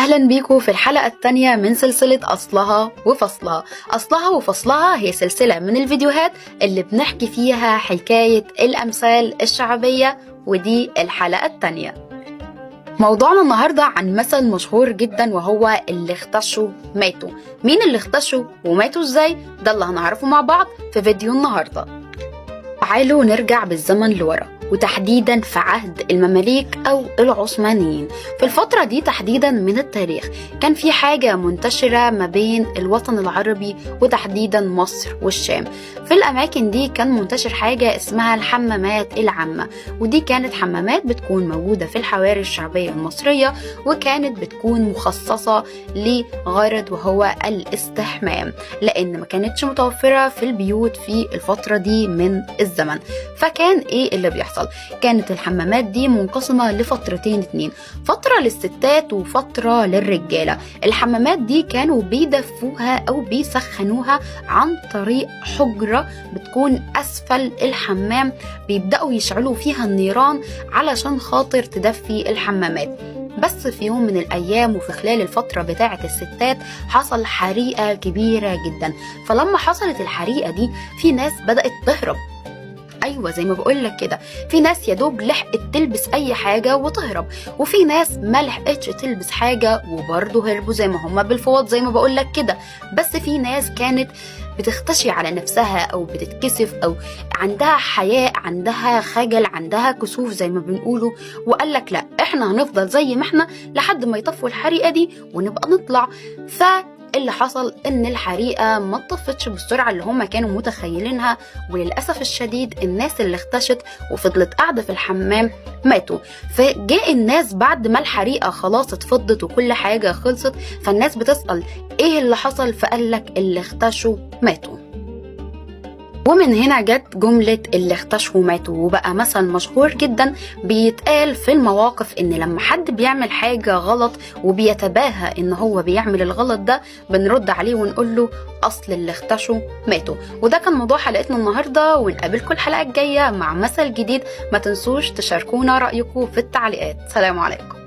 أهلا بيكم في الحلقة الثانية من سلسلة أصلها وفصلها. أصلها وفصلها هي سلسلة من الفيديوهات اللي بنحكي فيها حكاية الأمثال الشعبية، ودي الحلقة الثانية. موضوعنا النهاردة عن مثل مشهور جدا وهو اللي اختشوا ماتوا. مين اللي اختشوا وماتوا ازاي؟ ده اللي هنعرفه مع بعض في فيديو النهاردة. تعالوا نرجع بالزمن لورا، وتحديدا في عهد المماليك أو العثمانيين. في الفترة دي تحديدا من التاريخ كان في حاجة منتشرة ما بين الوطن العربي وتحديدا مصر والشام. في الأماكن دي كان منتشر حاجة اسمها الحمامات العامة، ودي كانت حمامات بتكون موجودة في الحواري الشعبية المصرية، وكانت بتكون مخصصة لغرض وهو الاستحمام، لأن ما كانتش متوفرة في البيوت في الفترة دي من الزمن. فكان ايه اللي بيحصل؟ كانت الحمامات دي منقسمة لفترتين اتنين، فترة للستات وفترة للرجالة. الحمامات دي كانوا بيدفوها او بيسخنوها عن طريق حجرة بتكون اسفل الحمام، بيبدأوا يشعلوا فيها النيران علشان خاطر تدفي الحمامات. بس في يوم من الأيام وفي خلال الفترة بتاعة الستات حصل حريقة كبيرة جدا. فلما حصلت الحريقة دي في ناس بدأت تهرب. ايوه زي ما بقولك كده، في ناس يا دوب لحقت تلبس اي حاجه وتهرب، وفي ناس ما لحقتش تلبس حاجه وبرضه هربوا زي ما هما بالفوض زي ما بقولك كده. بس في ناس كانت بتختشي على نفسها او بتتكسف او عندها حياء، عندها خجل، عندها كسوف زي ما بنقوله، وقالك لا احنا هنفضل زي ما احنا لحد ما يطفوا الحريقه دي ونبقى نطلع. اللي حصل ان الحريقه ما اتطفتش بالسرعه اللي هم كانوا متخيلينها، وللاسف الشديد الناس اللي اختشت وفضلت قاعده في الحمام ماتوا. فجاء الناس بعد ما الحريقه خلاص اتفضت وكل حاجه خلصت، فالناس بتسال ايه اللي حصل، فقالك اللي اختشوا ماتوا. ومن هنا جت جملة اللي اختشوا ماتوا، وبقى مثل مشهور جدا بيتقال في المواقف ان لما حد بيعمل حاجة غلط وبيتباهى ان هو بيعمل الغلط ده، بنرد عليه ونقول له اصل اللي اختشوا ماتوا. وده كان موضوع حلقتنا النهاردة، ونقابلكم الحلقة الجاية مع مثل جديد. ما تنسوش تشاركونا رأيكم في التعليقات. سلام عليكم.